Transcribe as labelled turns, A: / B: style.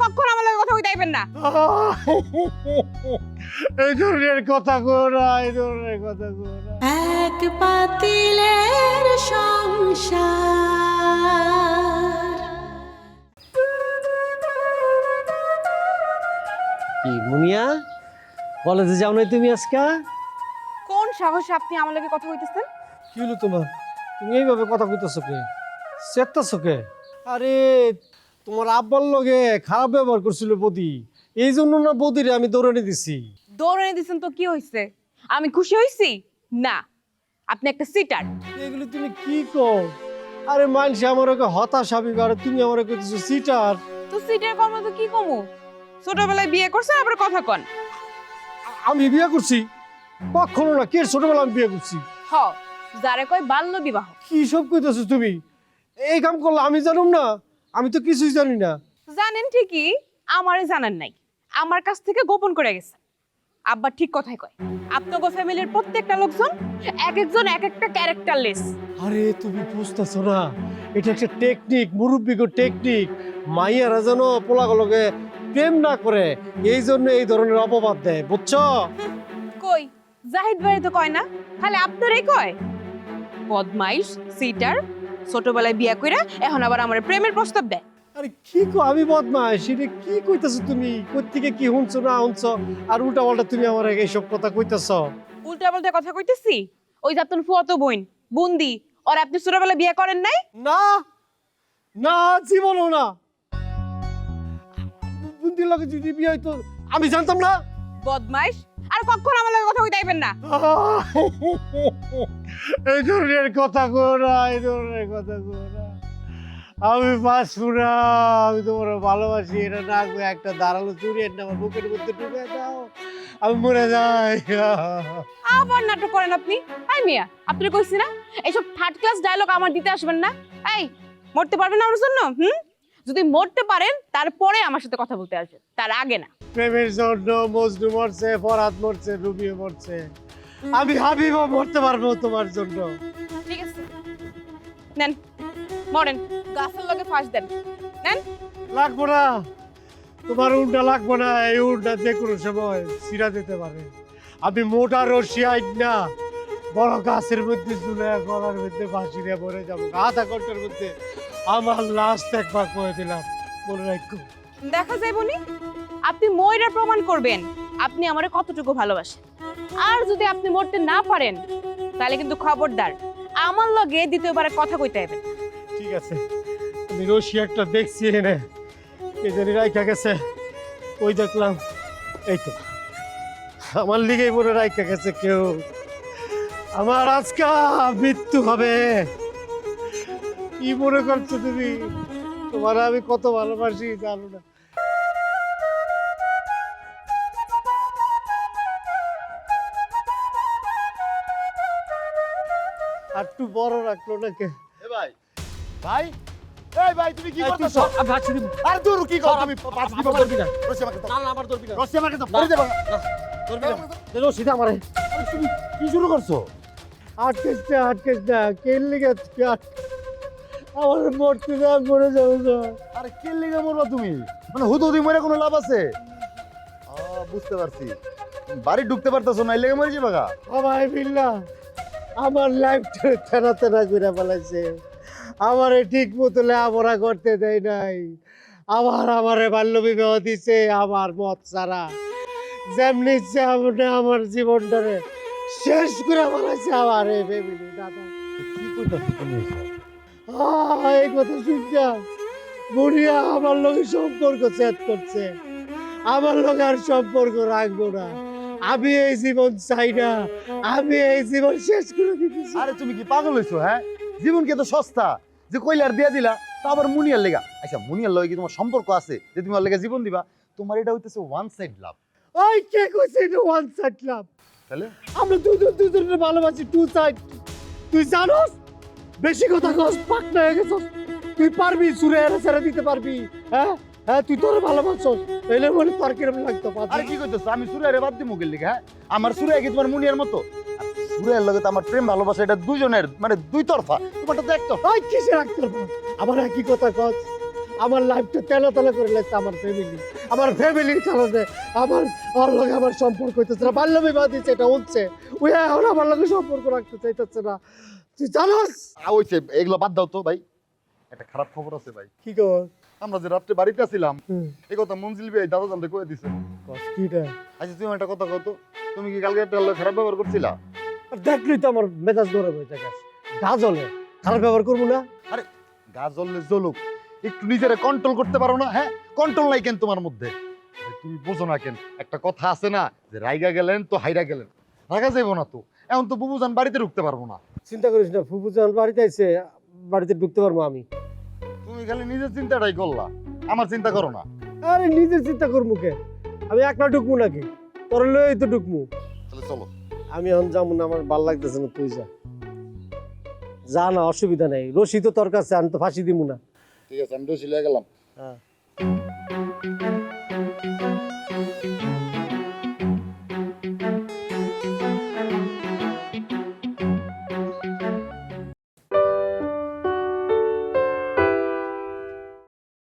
A: কখনো আমার লগে কথা কইতে আইবেন না।
B: এই ধরনের কথা কও না, এই ধরনের কথা কও না।
C: এক পাতিলের সংসার।
B: কি মুনিয়া, কলেজে যাও নাই তুমি আজকে?
A: কোন সাহসে আপনি আমার লগে কথা কইতেছেন?
B: কি হলো তোমার? তুমি এইভাবে কথা কইতেছো কে? চেতাছো কে? আরে তোমার আব্বার লগে খারাপ ব্যবহার করছিল বদি, এই জন্য না বদিরে আমি দৌড়ানি দিছি।
A: দৌড়ানি দিছেন তো কি হইছে? আমি খুশি হইছি না? আপনি একটা সিটার।
B: এগুলো তুমি কি কও? আরে মানুষ আমার ওকে হতাশ হবি, আর তুমি আমার কইতেছো সিটার।
A: তো সিটার কর্ম তো কি কমু? ছোটবেলায় বিয়ে করছেন আবার কথা কন।
B: আমি বিয়ে করছি? কখনো না। কে ছোটবেলা আমি বিয়ে করছি?
A: হ, যারে কয় বাল্য বিবাহ।
B: কি সব কইতেছো তুমি? এই কাম করলে আমি জানুম না? আমি তো কিছুই জানি না।
A: জানেন ঠিকই, আমারে জানেন নাই। আমার কাছ থেকে গোপন করে গেছে। আব্বা ঠিক কথাই কয়, আপনাগো ফ্যামিলির প্রত্যেকটা লোকজন এক একজন এক একটা ক্যারেক্টারলেস।
B: আরে তুমি বুঝতেছো না, এটা একটা টেকনিক, মুরব্বিগো টেকনিক। মাইয়ারা যেন পোলাগুলোকে প্রেম না করে, এই জন্য এই ধরনের অপবাদ দেয়, বুঝছো?
A: কই জাহিদ ভাই তো কয় না, খালি আপনারই কয়। বদমাইশ, সিটার, ছোটবেলায় বিয়া কইরা এখন আবার আমার প্রেমের প্রস্তাব দেয়।
B: আরে কি কো আমি বদমাইশ? এটা কি কইতাছো তুমি? কোত্থেকে কি শুনছো না শুনছো, আর উল্টা পাল্টা তুমি আমার এইসব কথা কইতাছো?
A: উল্টা পাল্টা কথা কইতেছি? ওই যে আপনার ফুয়াতো বোন বুন্দি, আর আপনি ছোটবেলায় বিয়ে করেন নাই?
B: না না, জীবনও না। বুন্দির লগে যদি বিয়ে হইতো আমি জানতাম না।
A: বদমাইশ, আর কখনো আমার লগে কথা কইতে আইবেন না।
B: এই ধরনের কথা কও না, এই ধরনের কথা কও না। আমি বাঁচবো না, আমি তোমার ভালোবাসি, এটা না করে একটা দাঁড়ালো চুরি আমার বুকের মধ্যে ঢুকে দাও, আমি মরে যাই।
A: আবার নাটক করেন আপনি। এই মিয়া, আপনি কইছি না এইসব থার্ড ক্লাস ডায়লগ আমার দিতে আসবেন না। এই, মরতে পারবেন না আমার জন্য? যদি মরতে পারেন তারপরে আমার সাথে কথা বলতে আসবেন, তার আগে না।
B: প্রেমের জন্য মজনু মরছে, ফরহাদ মরছে, রুবিও মরছে, আমি হাবিবও মরতে পারবো তোমার জন্য।
A: ঠিক আছে, নেন মরেন, গাছের লগে ফাঁস দেন, নেন।
B: লাগবো না, তোমার উল্টা লাগবো না। এই উল্টা যে কোনো সময় ছিঁড়া দিতে পারে। আমি মোটা রশি আইন না, বড় গাছের মধ্যে ঝুলে গলার মধ্যে ফাঁসি দিয়ে মরে যাবো। আধা ঘন্টার মধ্যে আমার লাশ একবার করে দিলাম, মনে রাখো।
A: দেখা যায় বনি, আপনি ময়রা প্রমাণ করবেন আপনি আমারে কতটুকু ভালোবাসেন। আর যদি আপনি মরতে না পারেন তাহলে কিন্তু খবরদার আমার লগে দ্বিতীয়বার কথা কইতে হবে।
B: ঠিক আছে, আমি রশি একটা দেখছি এনে, কে জানি রাইখা গেছে, ওই দেখলাম। এই তো আমার লিগেই মনে রাইখা গেছে কেউ। আমার আজকে মৃত্যু হবে। কি মনে করছো তুমি? তোমার আমি কত ভালোবাসি জানো না? আর একটু বড় রাখলো না কে?
D: ভাই ভাই, এই ভাই তুমি কি
B: এই তুই
D: করতেছো?
B: সর, আমি হাঁটছি দিব।
D: আরে দূর কি কর তুমি?
B: আমার ধরবি না।
D: রশি আমাকে দাও,
B: না না, আমার ধরবি না।
D: রশি আমাকে দাও, পরে যাবা।
B: ধরবি না। দে রশিটা আমারে।
D: আরে তুমি কি শুরু করছো?
B: আটকেস না, কে লিগে আমার মরতে না, মরে যাবো না।
D: আরে কি লেগে মরবা তুমি? মানে হুদুদি মরে কোনো লাভ আছে? বুঝতে পারছি, বাড়ি ঢুকতে পারতেছো না, এই লেগে মরে যাবা গা।
B: আমায় বিল্লা আমার লাইফটা তেনা তেনা করে ফেলাইছে। আমারে ঠিক মতো লেখাপড়া করতে দেয় নাই। আমারে বাল্য বিবাহ দিছে আমার মত ছাড়া। যেমনি যেমনি আমার জীবনটারে শেষ করে ফেলাইছে আমার এই ফ্যামিলি। দাদা
D: কি কইতাছো তুমি এসব?
B: এই কথা শুনছা বুড়িয়া আমার লগে সম্পর্ক ছেদ করছে। আমার লগে আর সম্পর্ক রাখবো না। আমি এই জীবন চাই না, আমি এই জীবন শেষ করে দিতেছি।
D: আরে তুমি কি পাগল হইছো? হ্যাঁ, জীবন কি এত সস্তা যে কইলার দিয়া দিলা, তা আবার মুনিয়ার লেগা? আচ্ছা মুনিয়ার লগে কি তোমার সম্পর্ক আছে যে তুমি ওর লেগে জীবন দিবা? তোমার এটা হইতেছে ওয়ান সাইড লাভ।
B: ওই কে কইছে এটা ওয়ান সাইড লাভ?
D: তাহলে
B: আমরা দুজনের ভালোবাসি টু সাইড। তুই জানোস বেশি কথা কস, পাকনা হয়ে গেছস। তুই পারবি সুরে এরা ছেড়ে দিতে পারবি? হ্যাঁ হ্যাঁ, তুই তোর ভালোবাসছস, এলে বলে তোর কিরম লাগতো?
D: আরে কি কইতেছো? আমি সুরাইরে বাদ দিমু গেল লিগা? হ্যাঁ, আমার সুরাই কি তোমার মুনিয়ার মতো? সুরাইয়ের লগে তো আমার প্রেম ভালোবাসা এটা দুজনের, মানে দুই তরফা। তোমারটা তো একতরফা।
B: ওই কিসে রাখতে পারবো? আমার একই কথা কস। আমার লাইফটা তেলা তেলা করে লাগছে আমার ফ্যামিলির কারণে আমার লগে আমার সম্পর্ক হইতেছে না, বাল্য বিবাহ দিচ্ছে, এটা হচ্ছে ওই এখন আমার লগে সম্পর্ক রাখতে চাইতেছে না, তুই জানোস?
D: ওইছে এগুলো বাদ দাও তো ভাই, একটা খারাপ খবর আছে ভাই।
B: কি কর?
D: আমরা যে রাত্রে বাড়িতে ছিলাম এই কথা মঞ্জিল ভাই দাদা জানতে কয়ে দিছে।
B: কিটা?
D: আচ্ছা তুমি একটা কথা কও তো, তুমি কি কালকে একটা লোক খারাপ ব্যবহার করছিলা?
B: আর দেখলি তো আমার মেজাজ গরম হয়ে যায়, গা জ্বলে, খারাপ ব্যবহার করবো না?
D: গা জ্বললে জ্বলুক, একটু নিজেরে কন্ট্রোল করতে পারো না? হ্যাঁ, কন্ট্রোল নাই কেন তোমার মধ্যে? আরে তুমি বোঝো না কেন? একটা কথা আছে না যে রাইগা গেলেন তো হাইরা গেলেন, রাগা যাইবো না তো। এখন তো বুবুজান বাড়িতে ঢুকতে পারবো না।
B: চিন্তা করিস না, ফুফু যখন বাড়িতে আইছে বাড়িতে ঢুকতে পারবো আমি।
D: তুমি খালি নিজের চিন্তাটাই করলা, আমার চিন্তা করো না।
B: আরে নিজের চিন্তা করবো কে? আমি একলা ঢুকবো নাকি? তোর লই তো ঢুকবো।
D: তাহলে চলো।
B: আমি এখন যাবো না, আমার ভাল লাগতেছে না, তুই যা। যা না, অসুবিধা নাই, রশি তো তোর কাছে, আমি তো ফাঁসি দিব না।
D: ঠিক আছে, আমি রসি লয়ে গেলাম।
B: হ্যাঁ।